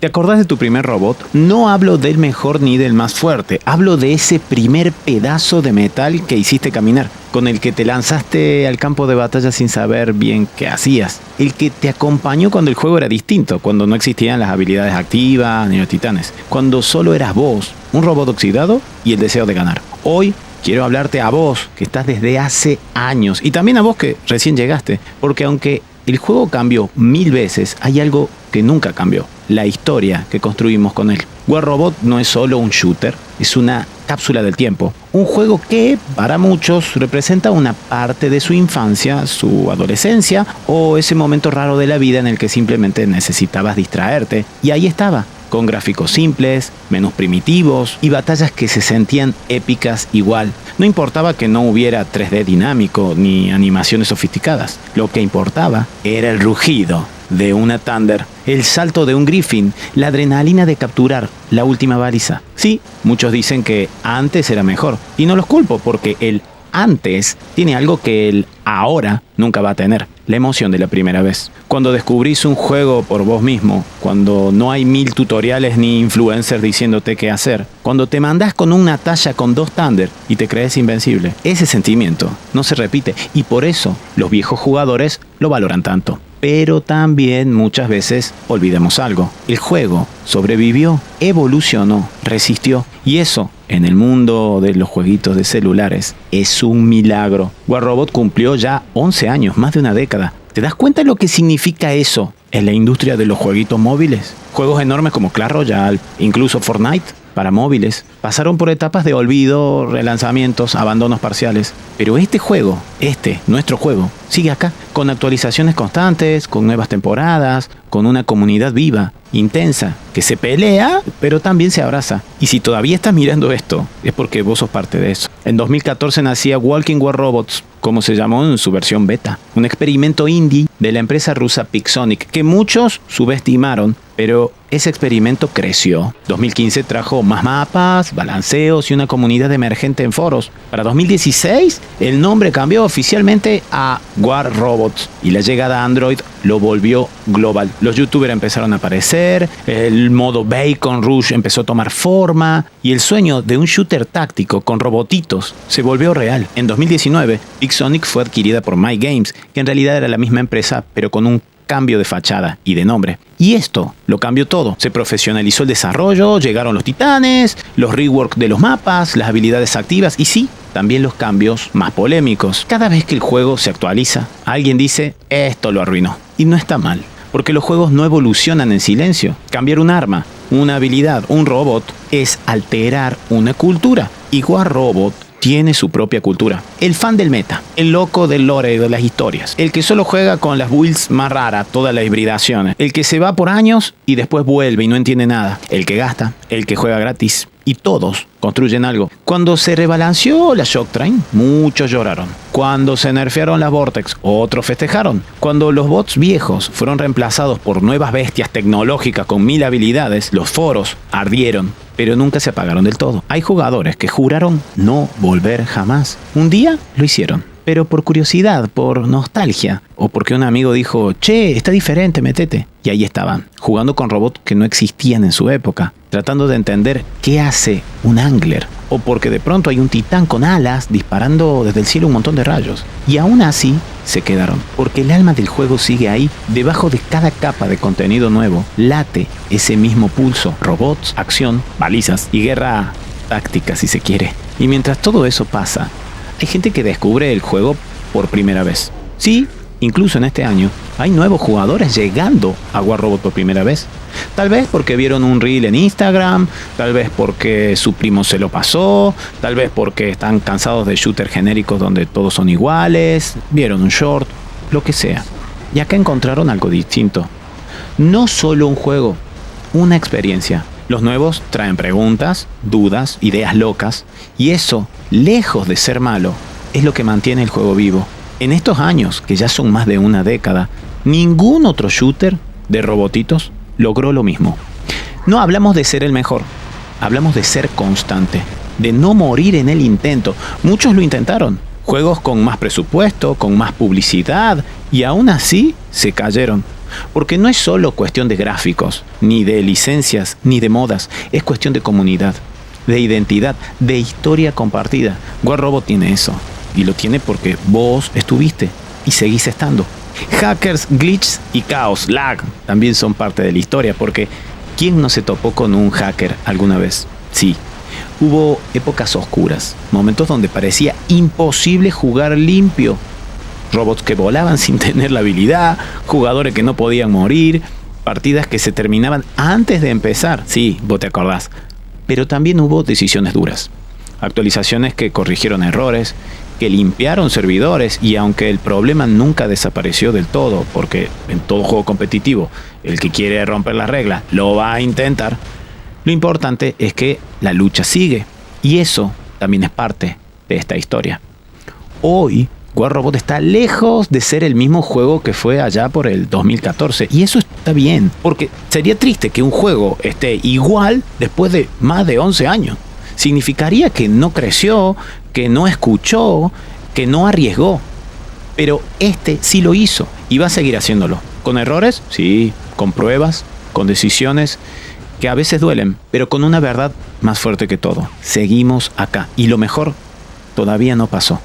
¿Te acordás de tu primer robot? No hablo del mejor ni del más fuerte, hablo de ese primer pedazo de metal que hiciste caminar, con el que te lanzaste al campo de batalla sin saber bien qué hacías. El que te acompañó cuando el juego era distinto, cuando no existían las habilidades activas ni los titanes, cuando solo eras vos, un robot oxidado y el deseo de ganar. Hoy quiero hablarte a vos, que estás desde hace años, y también a vos que recién llegaste, porque aunque el juego cambió 1000 veces, hay algo que nunca cambió: la historia que construimos con él. War Robot no es solo un shooter, es una cápsula del tiempo. Un juego que, para muchos, representa una parte de su infancia, su adolescencia o ese momento raro de la vida en el que simplemente necesitabas distraerte. Y ahí estaba, con gráficos simples, menús primitivos y batallas que se sentían épicas igual. No importaba que no hubiera 3D dinámico ni animaciones sofisticadas. Lo que importaba era el rugido de una Thunder, el salto de un Griffin, la adrenalina de capturar la última baliza. Sí, muchos dicen que antes era mejor, y no los culpo, porque el antes tiene algo que el ahora nunca va a tener: la emoción de la primera vez. Cuando descubrís un juego por vos mismo, cuando no hay 1000 tutoriales ni influencers diciéndote qué hacer, cuando te mandás con una talla con 2 Thunder y te crees invencible, ese sentimiento no se repite, y por eso los viejos jugadores lo valoran tanto. Pero también muchas veces olvidamos algo: el juego sobrevivió, evolucionó, resistió, y eso, en el mundo de los jueguitos de celulares, es un milagro. War Robot cumplió ya 11 años, más de una década. ¿Te das cuenta de lo que significa eso en la industria de los jueguitos móviles? Juegos enormes como Clash Royale, incluso Fortnite para móviles, pasaron por etapas de olvido, relanzamientos, abandonos parciales. Pero este juego, nuestro juego, sigue acá, con actualizaciones constantes, con nuevas temporadas, con una comunidad viva, intensa, que se pelea, pero también se abraza. Y si todavía estás mirando esto, es porque vos sos parte de eso. En 2014 nacía Walking War Robots, como se llamó en su versión beta, un experimento indie de la empresa rusa Pixonic, que muchos subestimaron, pero ese experimento creció. 2015 trajo más mapas, balanceos y una comunidad emergente en foros. Para 2016, el nombre cambió oficialmente a War Robots, y la llegada a Android lo volvió global. Los youtubers empezaron a aparecer, el modo Bacon Rush empezó a tomar forma, y el sueño de un shooter táctico con robotitos se volvió real. En 2019, Pixonic fue adquirida por My Games, que en realidad era la misma empresa, pero con un cambio de fachada y de nombre. Y esto lo cambió todo. Se profesionalizó el desarrollo, llegaron los titanes, los rework de los mapas, las habilidades activas y sí, también los cambios más polémicos. Cada vez que el juego se actualiza, alguien dice: esto lo arruinó. Y no está mal, porque los juegos no evolucionan en silencio. Cambiar un arma, una habilidad, un robot, es alterar una cultura. Y War Robot tiene su propia cultura. El fan del meta, el loco del lore de las historias, el que solo juega con las builds más raras, todas las hibridaciones, el que se va por años y después vuelve y no entiende nada, el que gasta, el que juega gratis, y todos construyen algo. Cuando se rebalanceó la Shock Train, muchos lloraron. Cuando se nerfearon las Vortex, otros festejaron. Cuando los bots viejos fueron reemplazados por nuevas bestias tecnológicas con 1000 habilidades, los foros ardieron, pero nunca se apagaron del todo. Hay jugadores que juraron no volver jamás. Un día lo hicieron, pero por curiosidad, por nostalgia, o porque un amigo dijo: che, está diferente, metete. Y ahí estaban, jugando con robots que no existían en su época, tratando de entender qué hace un Angler, o porque de pronto hay un titán con alas disparando desde el cielo un montón de rayos. Y aún así se quedaron, porque el alma del juego sigue ahí. Debajo de cada capa de contenido nuevo late ese mismo pulso: robots, acción, balizas y guerra táctica, si se quiere. Y mientras todo eso pasa, hay gente que descubre el juego por primera vez. Sí, incluso en este año hay nuevos jugadores llegando a War Robot por primera vez. Tal vez porque vieron un reel en Instagram, tal vez porque su primo se lo pasó, tal vez porque están cansados de shooters genéricos donde todos son iguales, vieron un short, lo que sea. Y acá encontraron algo distinto. No solo un juego, una experiencia. Los nuevos traen preguntas, dudas, ideas locas, y eso, lejos de ser malo, es lo que mantiene el juego vivo. En estos años, que ya son más de una década, ningún otro shooter de robotitos logró lo mismo. No hablamos de ser el mejor, hablamos de ser constante, de no morir en el intento. Muchos lo intentaron, juegos con más presupuesto, con más publicidad, y aún así se cayeron. Porque no es solo cuestión de gráficos, ni de licencias, ni de modas. Es cuestión de comunidad, de identidad, de historia compartida. War Robot tiene eso. Y lo tiene porque vos estuviste y seguís estando. Hackers, glitches y caos, lag, también son parte de la historia. Porque ¿quién no se topó con un hacker alguna vez? Sí. Hubo épocas oscuras, momentos donde parecía imposible jugar limpio. Robots que volaban sin tener la habilidad, jugadores que no podían morir, partidas que se terminaban antes de empezar. Sí, vos te acordás. Pero también hubo decisiones duras. Actualizaciones que corrigieron errores, que limpiaron servidores y aunque el problema nunca desapareció del todo, porque en todo juego competitivo el que quiere romper las reglas lo va a intentar, lo importante es que la lucha sigue y eso también es parte de esta historia. Hoy War Robot está lejos de ser el mismo juego que fue allá por el 2014 y eso está bien, porque sería triste que un juego esté igual después de más de 11 años. Significaría que no creció, que no escuchó, que no arriesgó. Pero este sí lo hizo y va a seguir haciéndolo. ¿Con errores? Sí. ¿Con pruebas? ¿Con decisiones? Que a veces duelen, pero con una verdad más fuerte que todo. Seguimos acá. Y lo mejor, todavía no pasó.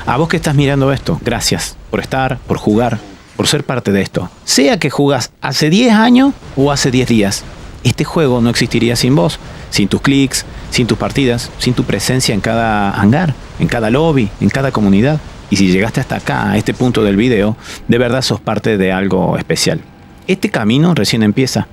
A vos que estás mirando esto, gracias por estar, por jugar, por ser parte de esto. Sea que jugás hace 10 años o hace 10 días. Este juego no existiría sin vos, sin tus clics, sin tus partidas, sin tu presencia en cada hangar, en cada lobby, en cada comunidad. Y si llegaste hasta acá, a este punto del video, de verdad sos parte de algo especial. Este camino recién empieza.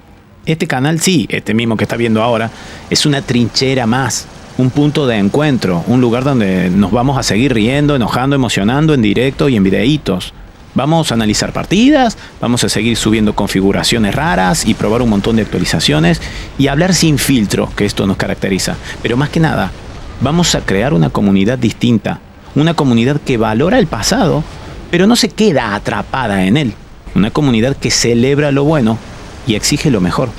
Este canal, sí, este mismo que está viendo ahora, es una trinchera más, un punto de encuentro, un lugar donde nos vamos a seguir riendo, enojando, emocionando en directo y en videitos. Vamos a analizar partidas, vamos a seguir subiendo configuraciones raras y probar un montón de actualizaciones y hablar sin filtro, que esto nos caracteriza. Pero más que nada, vamos a crear una comunidad distinta, una comunidad que valora el pasado, pero no se queda atrapada en él. Una comunidad que celebra lo bueno y exige lo mejor.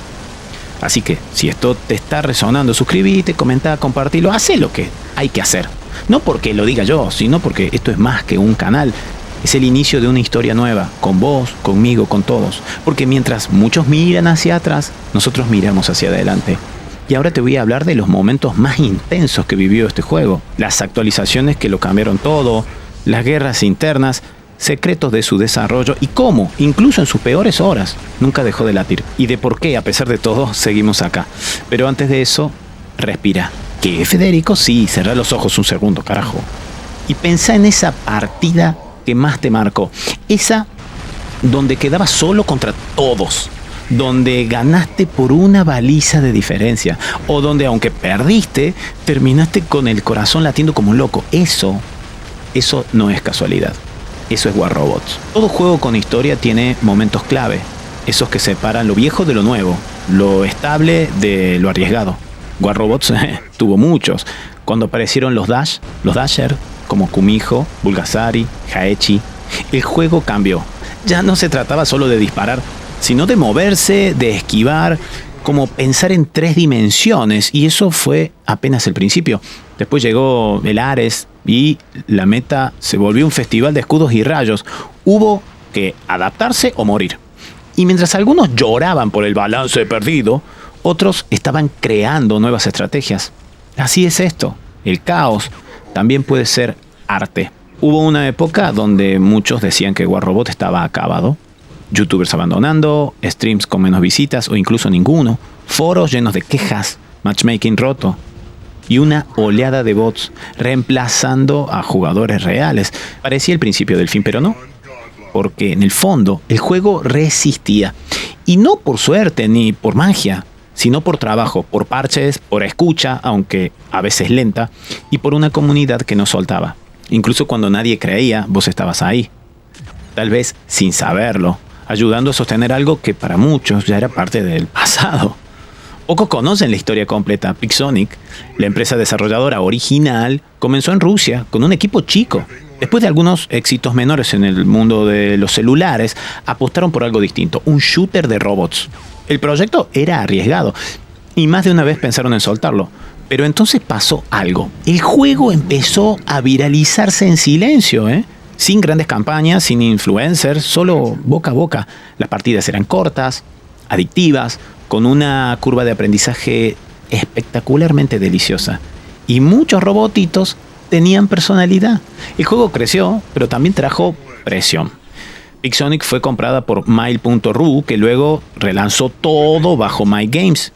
Así que, si esto te está resonando, suscríbete, comenta, compartilo, haz lo que hay que hacer. No porque lo diga yo, sino porque esto es más que un canal. Es el inicio de una historia nueva, con vos, conmigo, con todos. Porque mientras muchos miran hacia atrás, nosotros miramos hacia adelante. Y ahora te voy a hablar de los momentos más intensos que vivió este juego. Las actualizaciones que lo cambiaron todo, las guerras internas, secretos de su desarrollo y cómo, incluso en sus peores horas, nunca dejó de latir. Y de por qué, a pesar de todo, seguimos acá. Pero antes de eso, respira. ¿Qué, Federico? Sí, cerrá los ojos un segundo, carajo. Y pensá en esa partida que más te marcó. Esa donde quedabas solo contra todos. Donde ganaste por una baliza de diferencia. O donde, aunque perdiste, terminaste con el corazón latiendo como un loco. Eso no es casualidad. Eso es War Robots. Todo juego con historia tiene momentos clave. Esos que separan lo viejo de lo nuevo. Lo estable de lo arriesgado. War Robots tuvo muchos. Cuando aparecieron los Dasher, como Kumiho, Bulgasari, Haechi, el juego cambió. Ya no se trataba solo de disparar, sino de moverse, de esquivar, como pensar en 3 dimensiones. Y eso fue apenas el principio. Después llegó el Ares y la meta se volvió un festival de escudos y rayos. Hubo que adaptarse o morir. Y mientras algunos lloraban por el balance perdido, otros estaban creando nuevas estrategias. Así es esto. El caos también puede ser arte. Hubo una época donde muchos decían que War Robot estaba acabado. Youtubers abandonando, streams con menos visitas o incluso ninguno, foros llenos de quejas, matchmaking roto y una oleada de bots reemplazando a jugadores reales. Parecía el principio del fin, pero no. Porque en el fondo el juego resistía. Y no por suerte ni por magia, sino por trabajo, por parches, por escucha, aunque a veces lenta, y por una comunidad que no soltaba. Incluso cuando nadie creía, vos estabas ahí. Tal vez sin saberlo, ayudando a sostener algo que para muchos ya era parte del pasado. Pocos conocen la historia completa. Pixonic, la empresa desarrolladora original, comenzó en Rusia con un equipo chico. Después de algunos éxitos menores en el mundo de los celulares, apostaron por algo distinto, un shooter de robots. El proyecto era arriesgado y más de una vez pensaron en soltarlo. Pero entonces pasó algo. El juego empezó a viralizarse en silencio, sin grandes campañas, sin influencers, solo boca a boca. Las partidas eran cortas, adictivas, con una curva de aprendizaje espectacularmente deliciosa. Y muchos robotitos tenían personalidad. El juego creció, pero también trajo presión. Pixonic fue comprada por Mile.ru, que luego relanzó todo bajo My Games.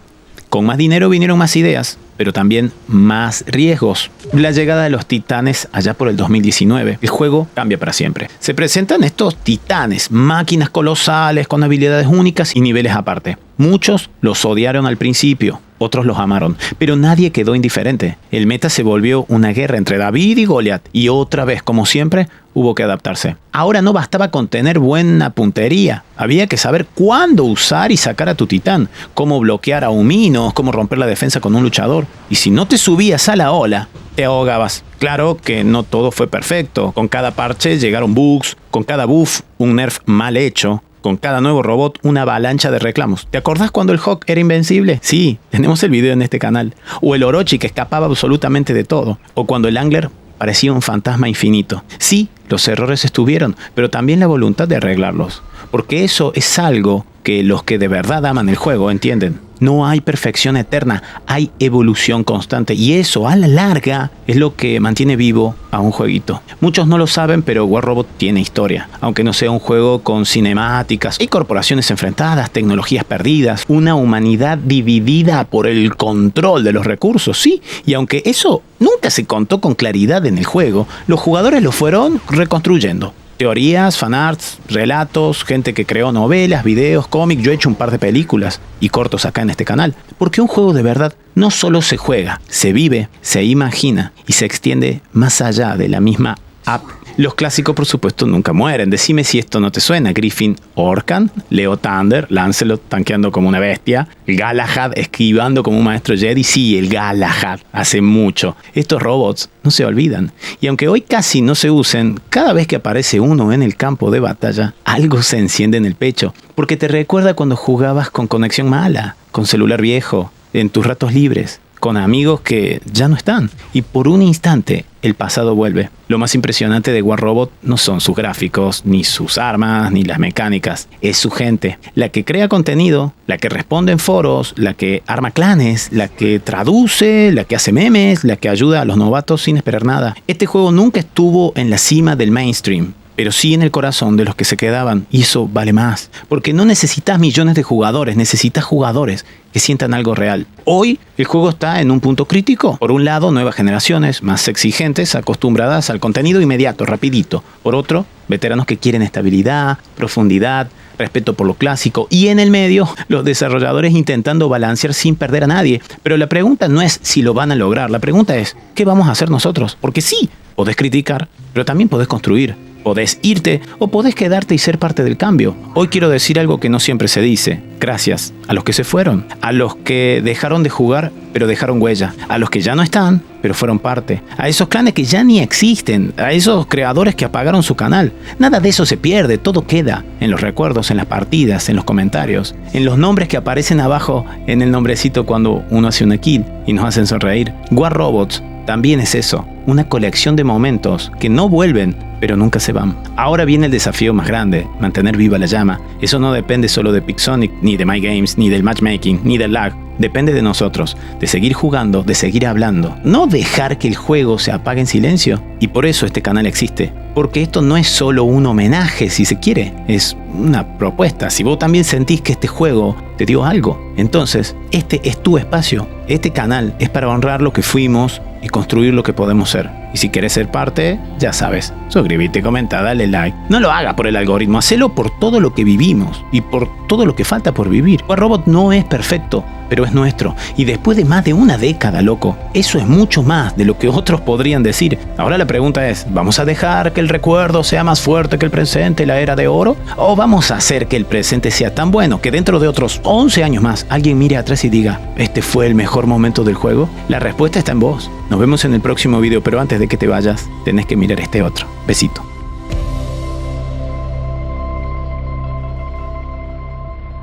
Con más dinero vinieron más ideas, pero también más riesgos. La llegada de los titanes allá por el 2019. El juego cambia para siempre. Se presentan estos titanes, máquinas colosales con habilidades únicas y niveles aparte. Muchos los odiaron al principio, otros los amaron, pero nadie quedó indiferente. El meta se volvió una guerra entre David y Goliat, y otra vez, como siempre, hubo que adaptarse. Ahora no bastaba con tener buena puntería, había que saber cuándo usar y sacar a tu titán, cómo bloquear a huminos, cómo romper la defensa con un luchador. Y si no te subías a la ola, te ahogabas. Claro que no todo fue perfecto, con cada parche llegaron bugs, con cada buff un nerf mal hecho, con cada nuevo robot una avalancha de reclamos. ¿Te acordás cuando el Hawk era invencible? Sí, tenemos el video en este canal. O el Orochi que escapaba absolutamente de todo. O cuando el Angler parecía un fantasma infinito. Sí, los errores estuvieron, pero también la voluntad de arreglarlos. Porque eso es algo que los que de verdad aman el juego entienden. No hay perfección eterna, hay evolución constante. Y eso, a la larga, es lo que mantiene vivo a un jueguito. Muchos no lo saben, pero War Robot tiene historia. Aunque no sea un juego con cinemáticas y corporaciones enfrentadas, tecnologías perdidas, una humanidad dividida por el control de los recursos, sí. Y aunque eso nunca se contó con claridad en el juego, los jugadores lo fueron reconstruyendo. Teorías, fanarts, relatos, gente que creó novelas, videos, cómics. Yo he hecho un par de películas y cortos acá en este canal. Porque un juego de verdad no solo se juega, se vive, se imagina y se extiende más allá de la misma app. Los clásicos, por supuesto, nunca mueren. Decime si esto no te suena. Griffin Orcan, Leo Thunder, Lancelot tanqueando como una bestia, Galahad esquivando como un maestro Jedi. Sí, el Galahad, hace mucho. Estos robots no se olvidan. Y aunque hoy casi no se usen, cada vez que aparece uno en el campo de batalla, algo se enciende en el pecho. Porque te recuerda cuando jugabas con conexión mala, con celular viejo, en tus ratos libres, con amigos que ya no están. Y por un instante, el pasado vuelve. Lo más impresionante de War Robot no son sus gráficos, ni sus armas, ni las mecánicas. Es su gente. La que crea contenido, la que responde en foros, la que arma clanes, la que traduce, la que hace memes, la que ayuda a los novatos sin esperar nada. Este juego nunca estuvo en la cima del mainstream, pero sí en el corazón de los que se quedaban. Y eso vale más. Porque no necesitas millones de jugadores, necesitas jugadores que sientan algo real. Hoy el juego está en un punto crítico. Por un lado, nuevas generaciones más exigentes, acostumbradas al contenido inmediato, rapidito. Por otro, veteranos que quieren estabilidad, profundidad, respeto por lo clásico. Y en el medio, los desarrolladores intentando balancear sin perder a nadie. Pero la pregunta no es si lo van a lograr. La pregunta es, ¿qué vamos a hacer nosotros? Porque sí, podés criticar, pero también podés construir. Podés irte o podés quedarte y ser parte del cambio. Hoy quiero decir algo que no siempre se dice. Gracias a los que se fueron, a los que dejaron de jugar pero dejaron huella, a los que ya no están pero fueron parte, a esos clanes que ya ni existen, a esos creadores que apagaron su canal. Nada de eso se pierde, todo queda en los recuerdos, en las partidas, en los comentarios, en los nombres que aparecen abajo en el nombrecito cuando uno hace una kill y nos hacen sonreír. War Robots también es eso, una colección de momentos que no vuelven, pero nunca se van. Ahora viene el desafío más grande, mantener viva la llama. Eso no depende solo de Pixonic, ni de My Games, ni del matchmaking, ni del lag. Depende de nosotros, de seguir jugando, de seguir hablando. No dejar que el juego se apague en silencio. Y por eso este canal existe. Porque esto no es solo un homenaje, si se quiere. Es una propuesta. Si vos también sentís que este juego te dio algo, entonces este es tu espacio. Este canal es para honrar lo que fuimos y construir lo que podemos ser. Y si querés ser parte, ya sabes, suscríbete, comenta, dale like. No lo hagas por el algoritmo, hacelo por todo lo que vivimos y por todo lo que falta por vivir. War Robot no es perfecto, pero es nuestro. Y después de más de una década, loco, eso es mucho más de lo que otros podrían decir. Ahora la pregunta es, ¿vamos a dejar que el recuerdo sea más fuerte que el presente, la era de oro? ¿O vamos a hacer que el presente sea tan bueno que dentro de otros 11 años más alguien mire atrás y diga, ¿este fue el mejor momento del juego? La respuesta está en vos. Nos vemos en el próximo video, pero antes de que te vayas, tenés que mirar este otro. Besito.